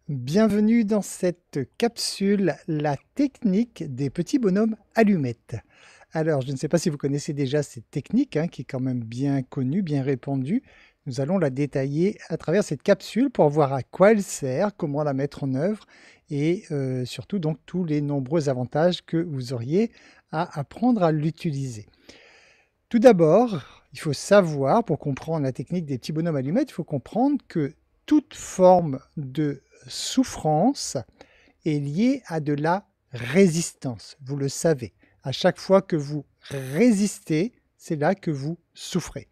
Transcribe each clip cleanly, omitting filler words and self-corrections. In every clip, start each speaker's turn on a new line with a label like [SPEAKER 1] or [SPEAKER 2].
[SPEAKER 1] Bienvenue dans cette capsule, la technique des petits bonhommes allumettes. Alors, je ne sais pas si vous connaissez déjà cette technique, qui est quand même bien connue, bien répandue. Nous allons la détailler à travers cette capsule pour voir à quoi elle sert, comment la mettre en œuvre et surtout donc tous les nombreux avantages que vous auriez à apprendre à l'utiliser. Tout d'abord, il faut savoir, pour comprendre la technique des petits bonhommes allumettes, il faut comprendre que toute forme de souffrance est liée à de la résistance. Vous le savez, à chaque fois que vous résistez, c'est là que vous souffrez.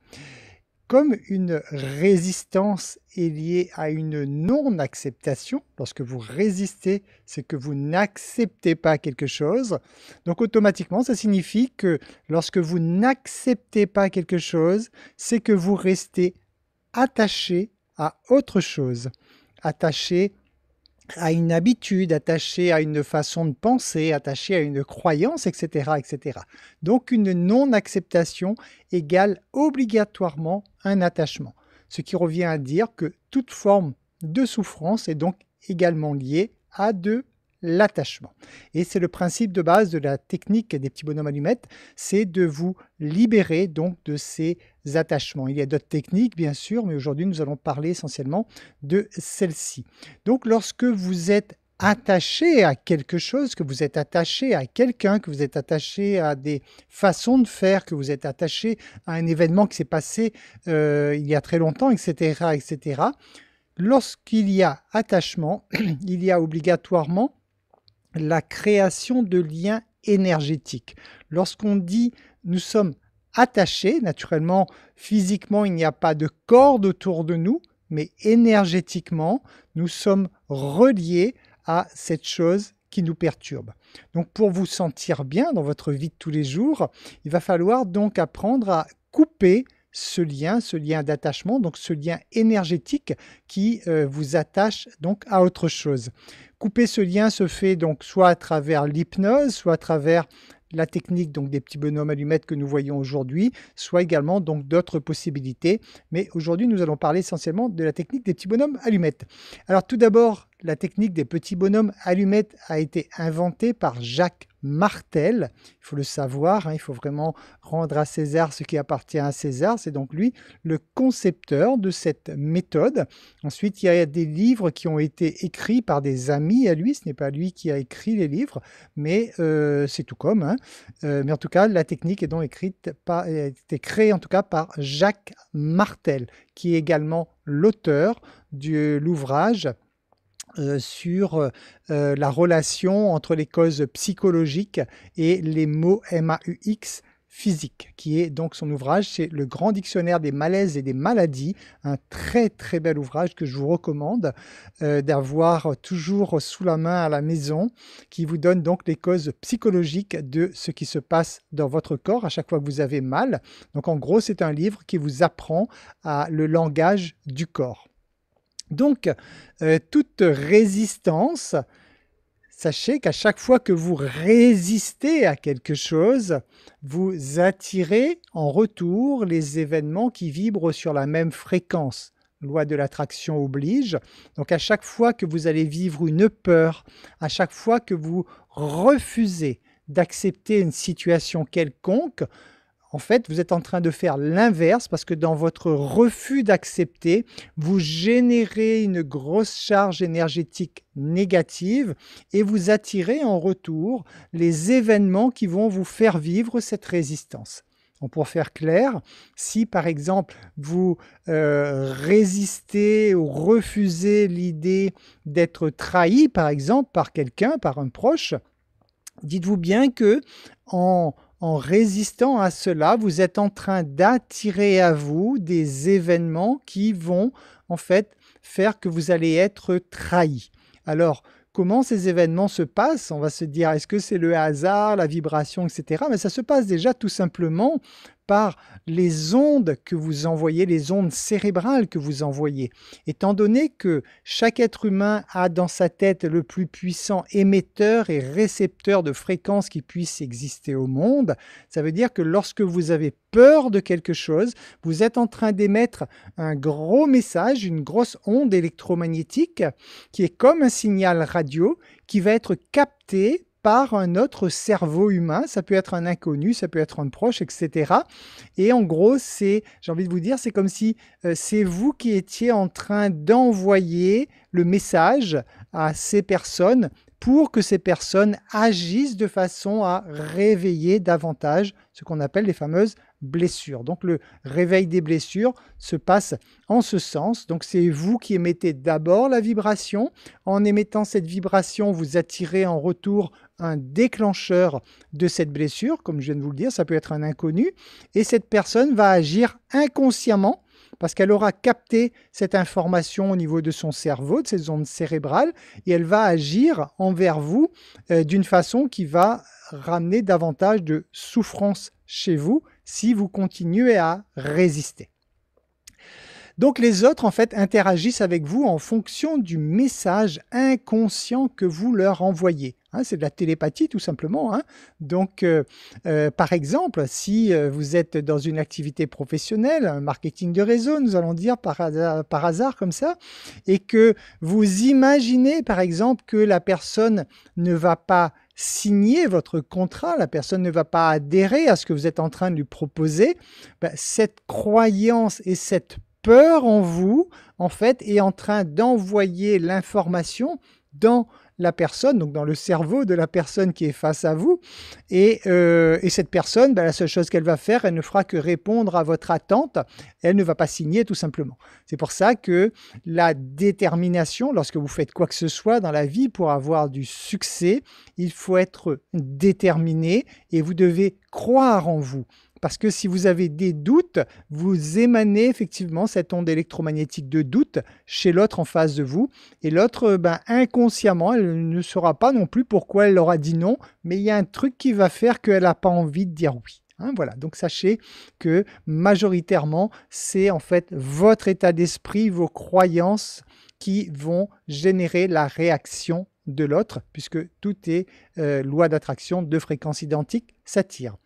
[SPEAKER 1] Comme une résistance est liée à une non-acceptation, lorsque vous résistez, c'est que vous n'acceptez pas quelque chose. Donc automatiquement, ça signifie que lorsque vous n'acceptez pas quelque chose, c'est que vous restez attaché à autre chose, attaché à une habitude, attaché à une façon de penser, attaché à une croyance, etc., etc. Donc une non-acceptation égale obligatoirement un attachement, ce qui revient à dire que toute forme de souffrance est donc également liée à de l'attachement. Et c'est le principe de base de la technique des petits bonhommes allumettes, c'est de vous libérer donc de ces attachements. Il y a d'autres techniques bien sûr, mais aujourd'hui nous allons parler essentiellement de celle-ci. Donc lorsque vous êtes attaché à quelque chose, que vous êtes attaché à quelqu'un, que vous êtes attaché à des façons de faire, que vous êtes attaché à un événement qui s'est passé il y a très longtemps, etc., etc., lorsqu'il y a attachement, il y a obligatoirement la création de liens énergétiques. Lorsqu'on dit nous sommes attachés, naturellement, physiquement, il n'y a pas de corde autour de nous, mais énergétiquement, nous sommes reliés à cette chose qui nous perturbe. Donc pour vous sentir bien dans votre vie de tous les jours, il va falloir donc apprendre à couper ce lien d'attachement, donc ce lien énergétique qui vous attache donc à autre chose. Couper ce lien se fait donc soit à travers l'hypnose, soit à travers la technique donc des petits bonhommes allumettes que nous voyons aujourd'hui, soit également donc d'autres possibilités. Mais aujourd'hui, nous allons parler essentiellement de la technique des petits bonhommes allumettes. Alors tout d'abord, la technique des petits bonhommes allumettes a été inventée par Jacques Martel. Il faut le savoir, il faut vraiment rendre à César ce qui appartient à César. C'est donc lui le concepteur de cette méthode. Ensuite, il y a des livres qui ont été écrits par des amis à lui. Ce n'est pas lui qui a écrit les livres, mais c'est tout comme. Mais en tout cas, la technique est donc a été créée en tout cas par Jacques Martel, qui est également l'auteur de l'ouvrage sur la relation entre les causes psychologiques et les mots MAUX physiques, qui est donc son ouvrage, c'est le Grand Dictionnaire des malaises et des maladies, un très très bel ouvrage que je vous recommande d'avoir toujours sous la main à la maison, qui vous donne donc les causes psychologiques de ce qui se passe dans votre corps à chaque fois que vous avez mal. Donc en gros, c'est un livre qui vous apprend le langage du corps. Donc, toute résistance, sachez qu'à chaque fois que vous résistez à quelque chose, vous attirez en retour les événements qui vibrent sur la même fréquence. Loi de l'attraction oblige. Donc à chaque fois que vous allez vivre une peur, à chaque fois que vous refusez d'accepter une situation quelconque, en fait, vous êtes en train de faire l'inverse parce que dans votre refus d'accepter, vous générez une grosse charge énergétique négative et vous attirez en retour les événements qui vont vous faire vivre cette résistance. Donc pour faire clair, si par exemple vous résistez ou refusez l'idée d'être trahi par exemple par quelqu'un, par un proche, dites-vous bien que en résistant à cela, vous êtes en train d'attirer à vous des événements qui vont en fait faire que vous allez être trahi. Alors, comment ces événements se passent? On va se dire, est-ce que c'est le hasard, la vibration, etc. Mais ça se passe déjà tout simplement par les ondes que vous envoyez, les ondes cérébrales que vous envoyez. Étant donné que chaque être humain a dans sa tête le plus puissant émetteur et récepteur de fréquences qui puissent exister au monde, ça veut dire que lorsque vous avez peur de quelque chose, vous êtes en train d'émettre un gros message, une grosse onde électromagnétique qui est comme un signal radio qui va être capté par un autre cerveau humain, ça peut être un inconnu, ça peut être un proche, etc. Et en gros, j'ai envie de vous dire, c'est comme si c'est vous qui étiez en train d'envoyer le message à ces personnes pour que ces personnes agissent de façon à réveiller davantage ce qu'on appelle les fameuses blessures. Donc le réveil des blessures se passe en ce sens. Donc c'est vous qui émettez d'abord la vibration. En émettant cette vibration, vous attirez en retour un déclencheur de cette blessure, comme je viens de vous le dire, ça peut être un inconnu, et cette personne va agir inconsciemment parce qu'elle aura capté cette information au niveau de son cerveau, de ses ondes cérébrales, et elle va agir envers vous d'une façon qui va ramener davantage de souffrance chez vous si vous continuez à résister. Donc les autres, en fait, interagissent avec vous en fonction du message inconscient que vous leur envoyez. Hein, c'est de la télépathie, tout simplement. Hein. Donc, par exemple, si vous êtes dans une activité professionnelle, un marketing de réseau, nous allons dire par hasard comme ça, et que vous imaginez, par exemple, que la personne ne va pas signer votre contrat, la personne ne va pas adhérer à ce que vous êtes en train de lui proposer, ben, cette croyance et cette peur en vous, en fait, est en train d'envoyer l'information dans la personne, donc dans le cerveau de la personne qui est face à vous. Et cette personne, ben, la seule chose qu'elle va faire, elle ne fera que répondre à votre attente. Elle ne va pas signer, tout simplement. C'est pour ça que la détermination, lorsque vous faites quoi que ce soit dans la vie pour avoir du succès, il faut être déterminé et vous devez croire en vous. Parce que si vous avez des doutes, vous émanez effectivement cette onde électromagnétique de doute chez l'autre en face de vous. Et l'autre, ben, inconsciemment, elle ne saura pas non plus pourquoi elle aura dit non, mais il y a un truc qui va faire qu'elle n'a pas envie de dire oui. Hein, voilà, donc sachez que majoritairement, c'est en fait votre état d'esprit, vos croyances qui vont générer la réaction de l'autre, puisque tout est loi d'attraction, deux fréquences identiques s'attirent.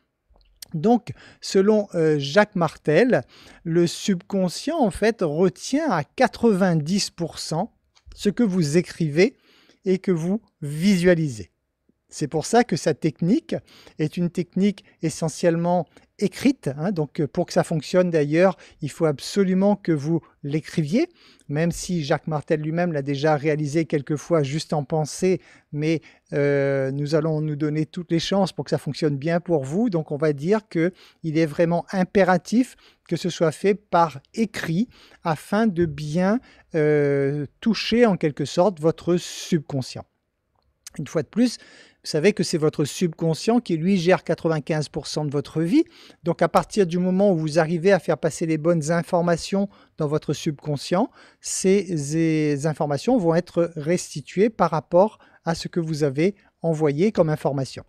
[SPEAKER 1] Donc, selon Jacques Martel, le subconscient, en fait, retient à 90% ce que vous écrivez et que vous visualisez. C'est pour ça que sa technique est une technique essentiellement écrite. Hein, donc, pour que ça fonctionne d'ailleurs, il faut absolument que vous l'écriviez, même si Jacques Martel lui-même l'a déjà réalisé quelquefois juste en pensée, mais nous allons nous donner toutes les chances pour que ça fonctionne bien pour vous. Donc, on va dire qu'il est vraiment impératif que ce soit fait par écrit afin de bien toucher en quelque sorte votre subconscient. Une fois de plus, vous savez que c'est votre subconscient qui, lui, gère 95% de votre vie. Donc, à partir du moment où vous arrivez à faire passer les bonnes informations dans votre subconscient, ces informations vont être restituées par rapport à ce que vous avez envoyé comme information.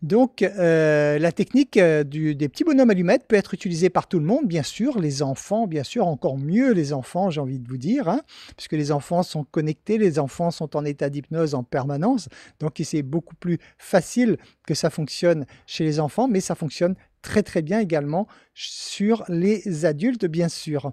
[SPEAKER 1] Donc, la technique des petits bonhommes allumettes peut être utilisée par tout le monde, bien sûr, les enfants, bien sûr, encore mieux les enfants, j'ai envie de vous dire, hein, puisque les enfants sont connectés, les enfants sont en état d'hypnose en permanence, donc c'est beaucoup plus facile que ça fonctionne chez les enfants, mais ça fonctionne très très bien également sur les adultes, bien sûr.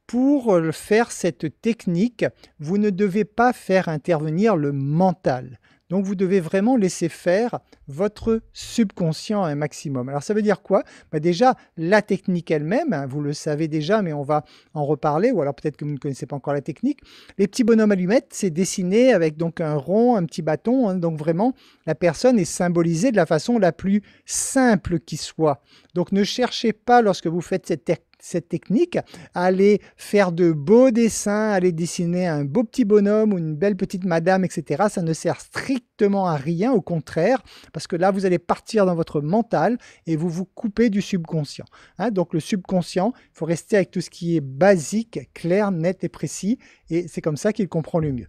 [SPEAKER 1] Pour faire cette technique, vous ne devez pas faire intervenir le mental. Donc, vous devez vraiment laisser faire votre subconscient un maximum. Alors, ça veut dire quoi? Bah déjà, la technique elle-même, hein, vous le savez déjà, mais on va en reparler, ou alors peut-être que vous ne connaissez pas encore la technique. Les petits bonhommes allumettes, c'est dessiné avec donc un rond, un petit bâton. Hein, donc, vraiment, la personne est symbolisée de la façon la plus simple qui soit. Donc, ne cherchez pas, lorsque vous faites cette technique, à aller faire de beaux dessins, aller dessiner un beau petit bonhomme ou une belle petite madame, etc. Ça ne sert strictement à rien, au contraire, parce que là, vous allez partir dans votre mental et vous vous coupez du subconscient. Hein, donc, le subconscient, il faut rester avec tout ce qui est basique, clair, net et précis, et c'est comme ça qu'il comprend le mieux.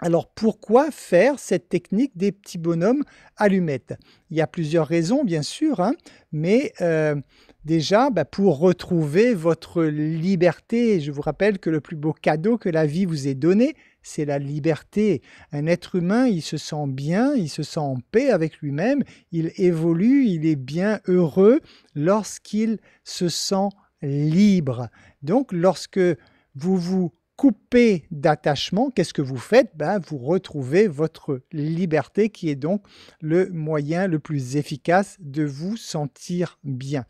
[SPEAKER 1] Alors pourquoi faire cette technique des petits bonhommes allumettes? Il y a plusieurs raisons bien sûr, hein, mais déjà pour retrouver votre liberté. Je vous rappelle que le plus beau cadeau que la vie vous ait donné, c'est la liberté. Un être humain, il se sent bien, il se sent en paix avec lui-même, il évolue, il est bien heureux lorsqu'il se sent libre. Donc lorsque vous vous coupez d'attachement, qu'est-ce que vous faites? Vous retrouvez votre liberté qui est donc le moyen le plus efficace de vous sentir bien.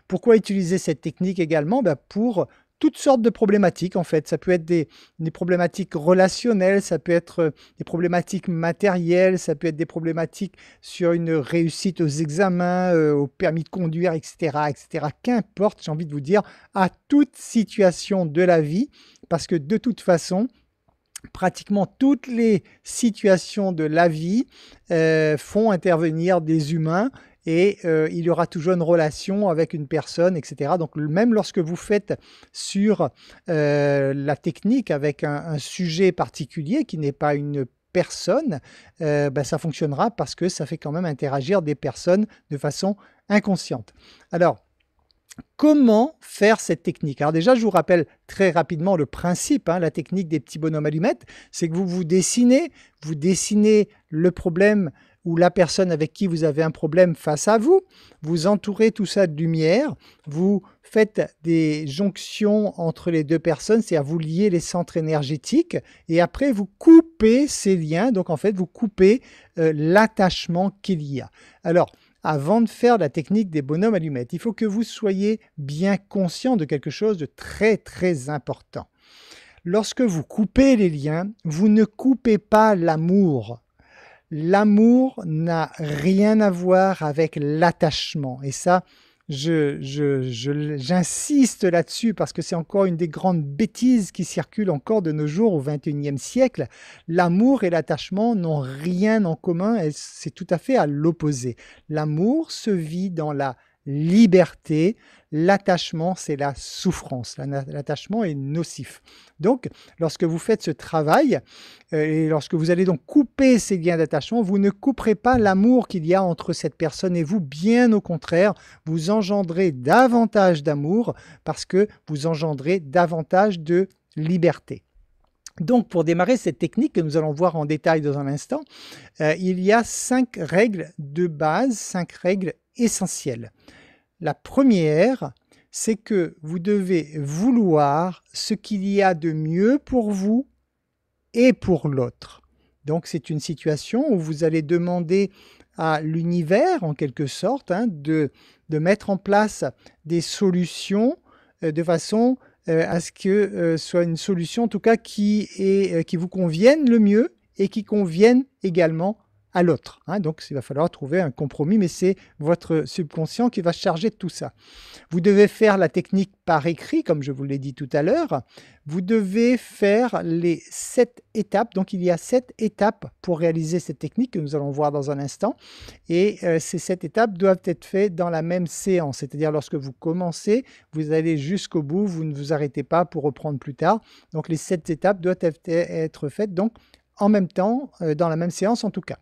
[SPEAKER 1] Pourquoi utiliser cette technique également? Pour toutes sortes de problématiques en fait. Ça peut être des problématiques relationnelles, ça peut être des problématiques matérielles, ça peut être des problématiques sur une réussite aux examens, au permis de conduire, etc., etc. Qu'importe, j'ai envie de vous dire, à toute situation de la vie, parce que de toute façon, pratiquement toutes les situations de la vie font intervenir des humains et il y aura toujours une relation avec une personne, etc. Donc même lorsque vous faites sur la technique avec un sujet particulier qui n'est pas une personne, ça fonctionnera parce que ça fait quand même interagir des personnes de façon inconsciente. Alors, comment faire cette technique? Alors déjà, je vous rappelle très rapidement le principe, la technique des petits bonhommes allumettes, c'est que vous dessinez le problème ou la personne avec qui vous avez un problème face à vous, vous entourez tout ça de lumière, vous faites des jonctions entre les deux personnes, c'est-à-dire vous liez les centres énergétiques, et après vous coupez ces liens, donc en fait vous coupez l'attachement qu'il y a. Alors, avant de faire la technique des bonhommes allumettes, il faut que vous soyez bien conscient de quelque chose de très très important. Lorsque vous coupez les liens, vous ne coupez pas l'amour. L'amour n'a rien à voir avec l'attachement. Et ça, j'insiste là-dessus parce que c'est encore une des grandes bêtises qui circulent encore de nos jours au XXIe siècle. L'amour et l'attachement n'ont rien en commun, c'est tout à fait à l'opposé. L'amour se vit dans la liberté, l'attachement c'est la souffrance, l'attachement est nocif. Donc lorsque vous faites ce travail et lorsque vous allez donc couper ces liens d'attachement, vous ne couperez pas l'amour qu'il y a entre cette personne et vous, bien au contraire, vous engendrez davantage d'amour parce que vous engendrez davantage de liberté. Donc, pour démarrer cette technique que nous allons voir en détail dans un instant, il y a 5 règles de base, 5 règles essentielles. La première, c'est que vous devez vouloir ce qu'il y a de mieux pour vous et pour l'autre. Donc, c'est une situation où vous allez demander à l'univers, en quelque sorte, de mettre en place des solutions de façon à ce que soit une solution, en tout cas, qui vous convienne le mieux et qui convienne également à l'autre. Donc, il va falloir trouver un compromis, mais c'est votre subconscient qui va se charger de tout ça. Vous devez faire la technique par écrit, comme je vous l'ai dit tout à l'heure. Vous devez faire les 7 étapes. Donc, il y a 7 étapes pour réaliser cette technique que nous allons voir dans un instant. Et ces 7 étapes doivent être faites dans la même séance. C'est-à-dire, lorsque vous commencez, vous allez jusqu'au bout, vous ne vous arrêtez pas pour reprendre plus tard. Donc, les 7 étapes doivent être faites donc, en même temps, dans la même séance en tout cas.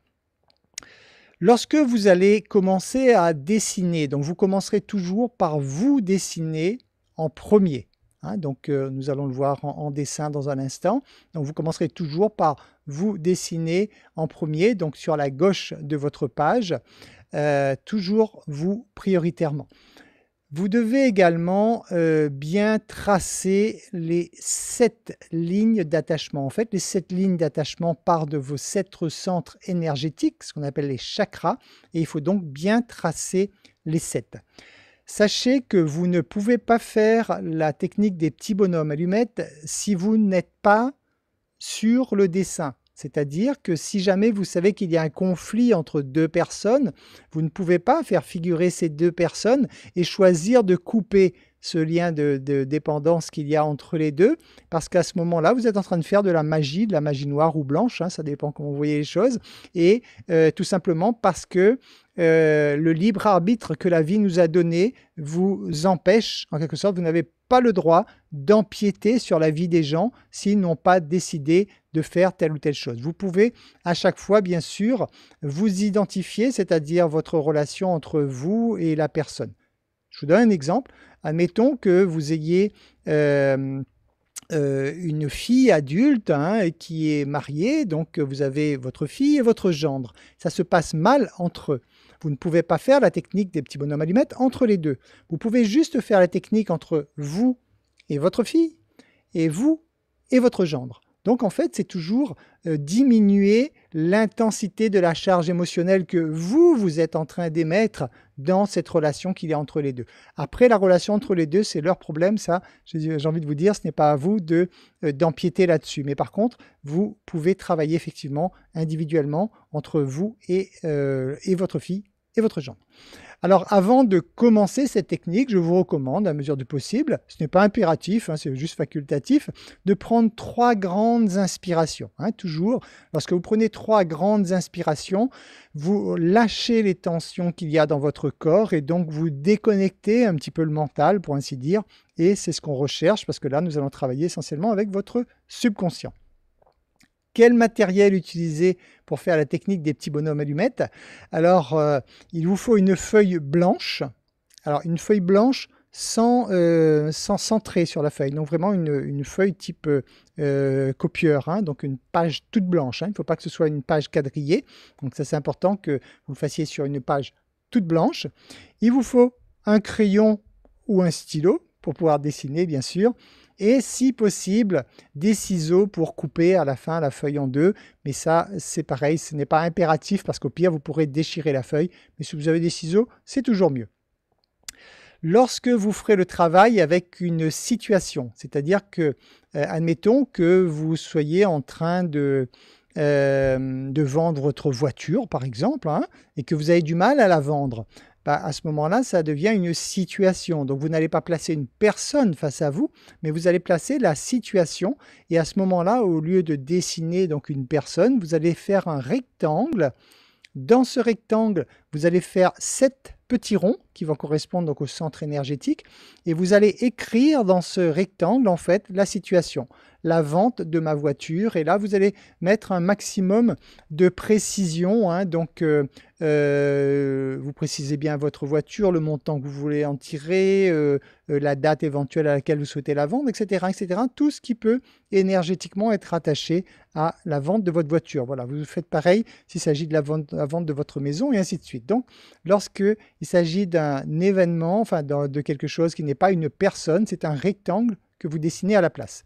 [SPEAKER 1] Lorsque vous allez commencer à dessiner, donc vous commencerez toujours par vous dessiner en premier. Donc nous allons le voir en dessin dans un instant. Donc vous commencerez toujours par vous dessiner en premier, donc sur la gauche de votre page, toujours vous prioritairement. Vous devez également bien tracer les 7 lignes d'attachement. En fait, les 7 lignes d'attachement partent de vos 7 centres énergétiques, ce qu'on appelle les chakras, et il faut donc bien tracer les 7. Sachez que vous ne pouvez pas faire la technique des petits bonhommes allumettes si vous n'êtes pas sur le dessin. C'est-à-dire que si jamais vous savez qu'il y a un conflit entre 2 personnes, vous ne pouvez pas faire figurer ces 2 personnes et choisir de couper ce lien de dépendance qu'il y a entre les deux, parce qu'à ce moment-là, vous êtes en train de faire de la magie noire ou blanche, ça dépend comment vous voyez les choses, et tout simplement parce que le libre arbitre que la vie nous a donné vous empêche, en quelque sorte, vous n'avez pas le droit d'empiéter sur la vie des gens s'ils n'ont pas décidé de faire telle ou telle chose. Vous pouvez à chaque fois, bien sûr, vous identifier, c'est-à-dire votre relation entre vous et la personne. Je vous donne un exemple. Admettons que vous ayez une fille adulte qui est mariée, donc vous avez votre fille et votre gendre. Ça se passe mal entre eux. Vous ne pouvez pas faire la technique des petits bonhommes allumettes entre les deux. Vous pouvez juste faire la technique entre vous et votre fille, et vous et votre gendre. Donc en fait, c'est toujours diminuer l'intensité de la charge émotionnelle que vous êtes en train d'émettre dans cette relation qu'il y a entre les deux. Après, la relation entre les deux, c'est leur problème, ça, j'ai envie de vous dire, ce n'est pas à vous d'empiéter là-dessus. Mais par contre, vous pouvez travailler effectivement individuellement entre vous et votre fille et votre gendre. Alors, avant de commencer cette technique, je vous recommande, à mesure du possible, ce n'est pas impératif, c'est juste facultatif, de prendre 3 grandes inspirations. Toujours, lorsque vous prenez 3 grandes inspirations, vous lâchez les tensions qu'il y a dans votre corps et donc vous déconnectez un petit peu le mental, pour ainsi dire, et c'est ce qu'on recherche parce que là, nous allons travailler essentiellement avec votre subconscient. Quel matériel utiliser pour faire la technique des petits bonhommes allumettes? Alors, il vous faut une feuille blanche. Alors, une feuille blanche sans trait sur la feuille. Donc, vraiment une feuille type copieur. Donc, une page toute blanche. Il ne faut pas que ce soit une page quadrillée. Donc, ça, c'est important que vous le fassiez sur une page toute blanche. Il vous faut un crayon ou un stylo pour pouvoir dessiner, bien sûr. Et si possible, des ciseaux pour couper à la fin la feuille en deux. Mais ça, c'est pareil, ce n'est pas impératif parce qu'au pire, vous pourrez déchirer la feuille. Mais si vous avez des ciseaux, c'est toujours mieux. Lorsque vous ferez le travail avec une situation, c'est-à-dire que, admettons que vous soyez en train de vendre votre voiture, par exemple, et que vous avez du mal à la vendre. À ce moment-là, ça devient une situation. Donc, vous n'allez pas placer une personne face à vous, mais vous allez placer la situation. Et à ce moment-là, au lieu de dessiner donc une personne, vous allez faire un rectangle. Dans ce rectangle, vous allez faire 7 petits ronds qui vont correspondre donc au centre énergétique. Et vous allez écrire dans ce rectangle, en fait, la situation. La vente de ma voiture. Et là, vous allez mettre un maximum de précision. Donc, vous précisez bien votre voiture, le montant que vous voulez en tirer, la date éventuelle à laquelle vous souhaitez la vendre, etc., etc. Tout ce qui peut énergétiquement être attaché à la vente de votre voiture. Voilà, vous faites pareil s'il s'agit de la vente de votre maison et ainsi de suite. Donc, lorsqu'il s'agit d'un événement, enfin de quelque chose qui n'est pas une personne, c'est un rectangle que vous dessinez à la place.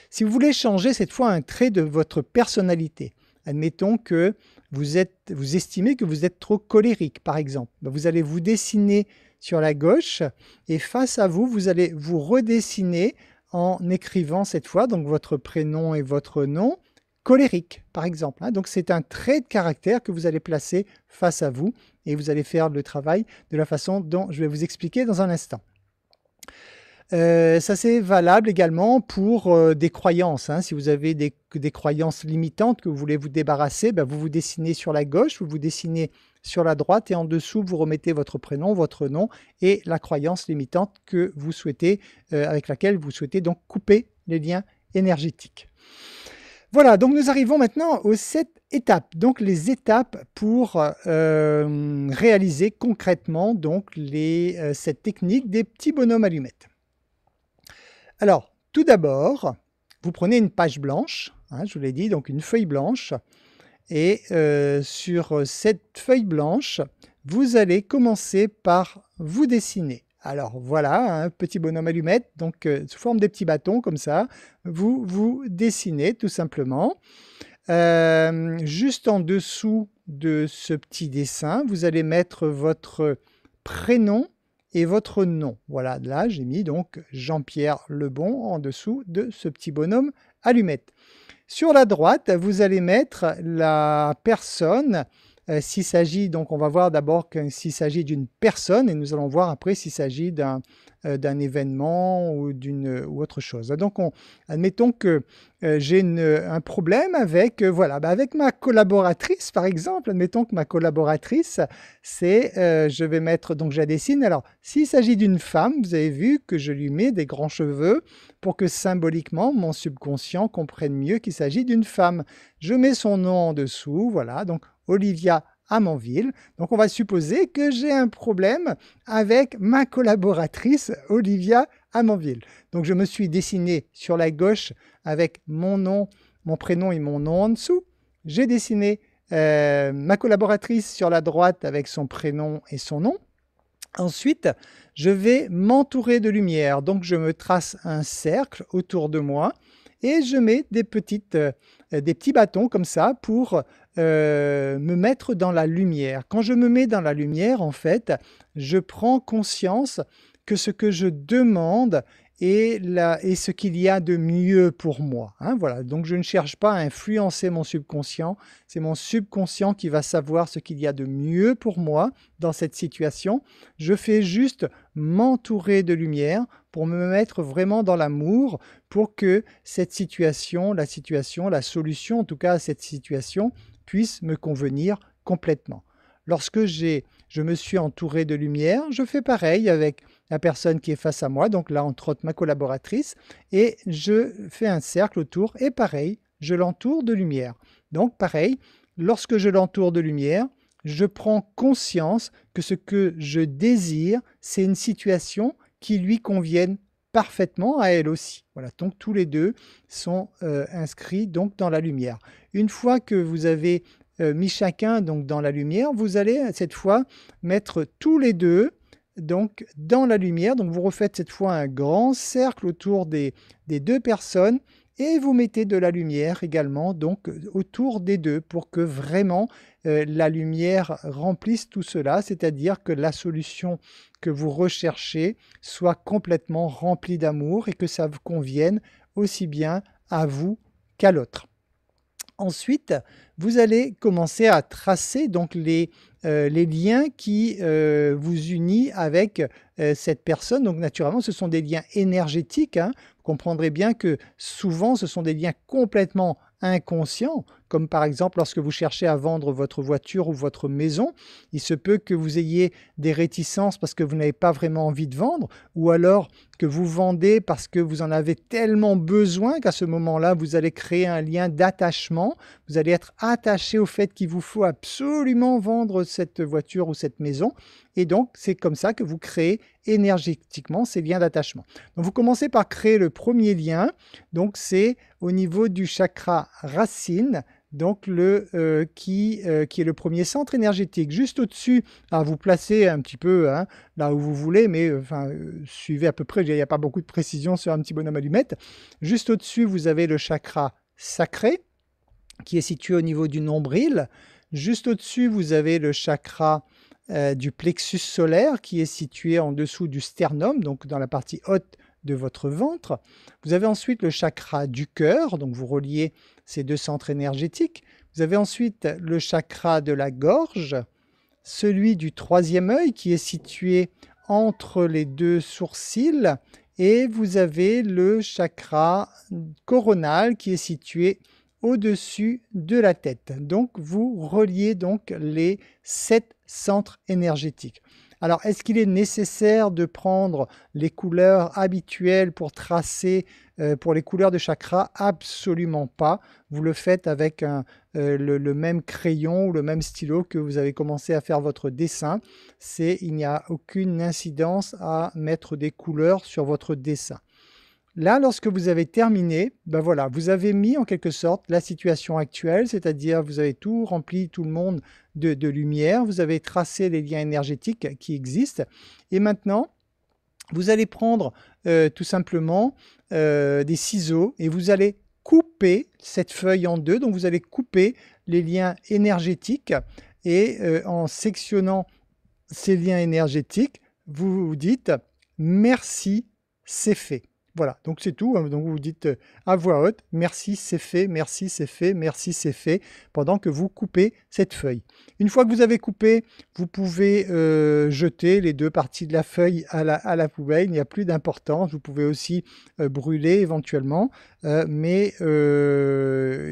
[SPEAKER 1] Si vous voulez changer cette fois un trait de votre personnalité, admettons que vous estimez que vous êtes trop colérique, par exemple. Vous allez vous dessiner sur la gauche et face à vous, vous allez vous redessiner en écrivant cette fois donc votre prénom et votre nom, colérique, par exemple. Donc, c'est un trait de caractère que vous allez placer face à vous et vous allez faire le travail de la façon dont je vais vous expliquer dans un instant. Ça, c'est valable également pour des croyances. Si vous avez des croyances limitantes que vous voulez vous débarrasser, vous vous dessinez sur la gauche, vous vous dessinez sur la droite et en dessous, vous remettez votre prénom, votre nom et la croyance limitante que vous souhaitez, avec laquelle vous souhaitez donc couper les liens énergétiques. Voilà, donc nous arrivons maintenant aux 7 étapes. Donc les étapes pour réaliser concrètement donc cette technique des petits bonhommes allumettes. Alors, tout d'abord, vous prenez une page blanche, je vous l'ai dit, donc une feuille blanche, et sur cette feuille blanche, vous allez commencer par vous dessiner. Alors voilà, un petit bonhomme allumette, donc sous forme de petits bâtons comme ça, vous dessinez tout simplement. Juste en dessous de ce petit dessin, vous allez mettre votre prénom et votre nom. Voilà, là j'ai mis donc Jean-Pierre Lebon en dessous de ce petit bonhomme allumette. Sur la droite, vous allez mettre la personne. S'il s'agit, donc on va voir d'abord s'il s'agit d'une personne et nous allons voir après s'il s'agit d'un d'un événement ou autre chose. Donc admettons que j'ai un problème avec, voilà, avec ma collaboratrice par exemple. Admettons que ma collaboratrice, je vais mettre, donc je la dessine. Alors s'il s'agit d'une femme, vous avez vu que je lui mets des grands cheveux pour que symboliquement mon subconscient comprenne mieux qu'il s'agit d'une femme. Je mets son nom en dessous, voilà, donc Olivia Amanville. Donc on va supposer que j'ai un problème avec ma collaboratrice Olivia Amanville. Donc je me suis dessiné sur la gauche avec mon nom, mon prénom et mon nom en dessous. J'ai dessiné ma collaboratrice sur la droite avec son prénom et son nom. Ensuite, je vais m'entourer de lumière. Donc je me trace un cercle autour de moi et je mets des petits bâtons comme ça pour me mettre dans la lumière. Quand je me mets dans la lumière, en fait, je prends conscience que ce que je demande est ce qu'il y a de mieux pour moi. Hein, voilà. Donc je ne cherche pas à influencer mon subconscient, c'est mon subconscient qui va savoir ce qu'il y a de mieux pour moi dans cette situation. Je fais juste m'entourer de lumière pour me mettre vraiment dans l'amour, pour que cette situation, la solution en tout cas à cette situation, puisse me convenir complètement. Lorsque je me suis entouré de lumière, je fais pareil avec la personne qui est face à moi, donc là entre autres ma collaboratrice, et je fais un cercle autour, et pareil, je l'entoure de lumière. Donc pareil, lorsque je l'entoure de lumière, je prends conscience que ce que je désire, c'est une situation qui lui convienne parfaitement à elle aussi. Voilà, donc tous les deux sont inscrits donc dans la lumière. Une fois que vous avez mis chacun donc dans la lumière, vous allez cette fois mettre tous les deux donc dans la lumière. Donc vous refaites cette fois un grand cercle autour des deux personnes et vous mettez de la lumière également donc autour des deux pour que vraiment la lumière remplisse tout cela, c'est-à-dire que la solution que vous recherchez soit complètement remplie d'amour et que ça vous convienne aussi bien à vous qu'à l'autre. Ensuite, vous allez commencer à tracer donc les liens qui vous unissent avec cette personne. Donc naturellement, ce sont des liens énergétiques. Hein. Vous comprendrez bien que souvent, ce sont des liens complètement inconscients, comme par exemple lorsque vous cherchez à vendre votre voiture ou votre maison, il se peut que vous ayez des réticences parce que vous n'avez pas vraiment envie de vendre, ou alors que vous vendez parce que vous en avez tellement besoin qu'à ce moment-là, vous allez créer un lien d'attachement, vous allez être attaché au fait qu'il vous faut absolument vendre cette voiture ou cette maison, et donc c'est comme ça que vous créez énergétiquement ces liens d'attachement. Donc vous commencez par créer le premier lien, donc c'est au niveau du chakra racine, donc qui est le premier centre énergétique. Juste au-dessus, vous placez un petit peu hein, là où vous voulez, mais suivez à peu près, il n'y a pas beaucoup de précision sur un petit bonhomme allumette. Juste au-dessus, vous avez le chakra sacré, qui est situé au niveau du nombril. Juste au-dessus, vous avez le chakra du plexus solaire, qui est situé en dessous du sternum, donc dans la partie haute de votre ventre. Vous avez ensuite le chakra du cœur, donc vous reliez ces deux centres énergétiques. Vous avez ensuite le chakra de la gorge, celui du troisième œil qui est situé entre les deux sourcils, et vous avez le chakra coronal qui est situé au-dessus de la tête. Donc vous reliez donc les 7 centres énergétiques. Alors, est-ce qu'il est nécessaire de prendre les couleurs habituelles pour tracer pour les couleurs de chakra? Absolument pas. Vous le faites avec le même crayon ou le même stylo que vous avez commencé à faire votre dessin. Il n'y a aucune incidence à mettre des couleurs sur votre dessin. Là, lorsque vous avez terminé, ben voilà, vous avez mis en quelque sorte la situation actuelle, c'est-à-dire vous avez tout rempli, tout le monde de lumière, vous avez tracé les liens énergétiques qui existent, et maintenant, vous allez prendre tout simplement des ciseaux et vous allez couper cette feuille en deux, donc vous allez couper les liens énergétiques et en sectionnant ces liens énergétiques, vous vous dites « merci, c'est fait ». Voilà, donc c'est tout, hein. Donc vous dites à voix haute, merci, c'est fait, merci, c'est fait, merci, c'est fait, pendant que vous coupez cette feuille. Une fois que vous avez coupé, vous pouvez jeter les deux parties de la feuille à la poubelle, il n'y a plus d'importance. Vous pouvez aussi brûler éventuellement, mais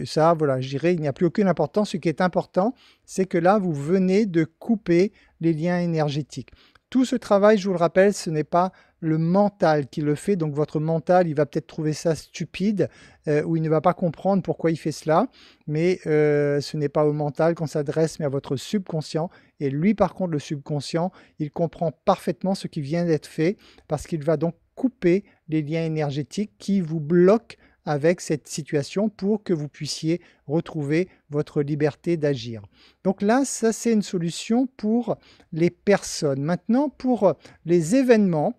[SPEAKER 1] ça, voilà, je dirais, il n'y a plus aucune importance. Ce qui est important, c'est que là, vous venez de couper les liens énergétiques. Tout ce travail, je vous le rappelle, ce n'est pas le mental qui le fait. Donc votre mental, il va peut-être trouver ça stupide ou il ne va pas comprendre pourquoi il fait cela. Mais ce n'est pas au mental qu'on s'adresse, mais à votre subconscient. Et lui, par contre, le subconscient, il comprend parfaitement ce qui vient d'être fait parce qu'il va donc couper les liens énergétiques qui vous bloquent avec cette situation pour que vous puissiez retrouver votre liberté d'agir. Donc là, ça c'est une solution pour les personnes. Maintenant, pour les événements,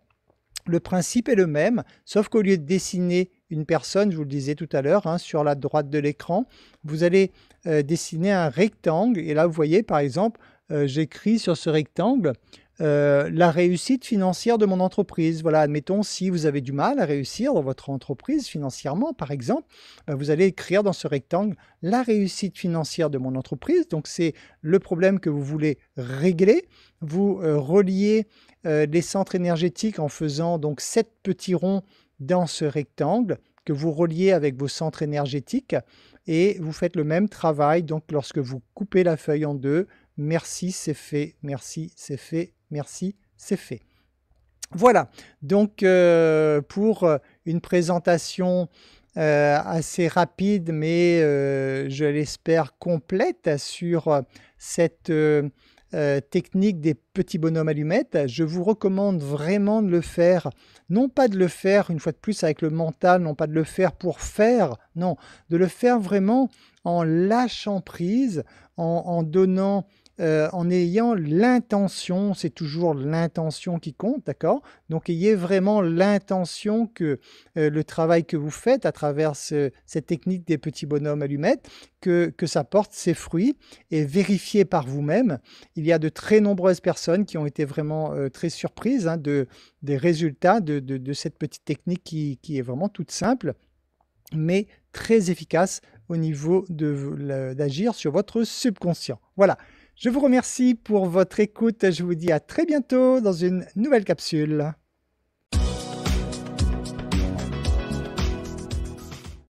[SPEAKER 1] le principe est le même, sauf qu'au lieu de dessiner une personne, je vous le disais tout à l'heure, hein, sur la droite de l'écran, vous allez dessiner un rectangle. Et là, vous voyez, par exemple, j'écris sur ce rectangle la réussite financière de mon entreprise. Voilà, admettons, si vous avez du mal à réussir dans votre entreprise financièrement, par exemple, vous allez écrire dans ce rectangle la réussite financière de mon entreprise. Donc, c'est le problème que vous voulez régler. Vous reliez les centres énergétiques en faisant donc 7 petits ronds dans ce rectangle que vous reliez avec vos centres énergétiques et vous faites le même travail. Donc, lorsque vous coupez la feuille en deux, merci, c'est fait, merci, c'est fait, merci, c'est fait. Voilà, donc pour une présentation assez rapide, mais je l'espère complète sur cette technique des petits bonhommes allumettes, je vous recommande vraiment de le faire, non pas de le faire une fois de plus avec le mental, non pas de le faire pour faire, non, de le faire vraiment en lâchant prise, en donnant en ayant l'intention, c'est toujours l'intention qui compte, d'accord? Donc ayez vraiment l'intention que le travail que vous faites à travers cette technique des petits bonhommes allumettes, que ça porte ses fruits et vérifiez par vous-même. Il y a de très nombreuses personnes qui ont été vraiment très surprises hein, des résultats de cette petite technique qui est vraiment toute simple, mais très efficace au niveau d'agir sur votre subconscient. Voilà. Je vous remercie pour votre écoute. Je vous dis à très bientôt dans une nouvelle capsule.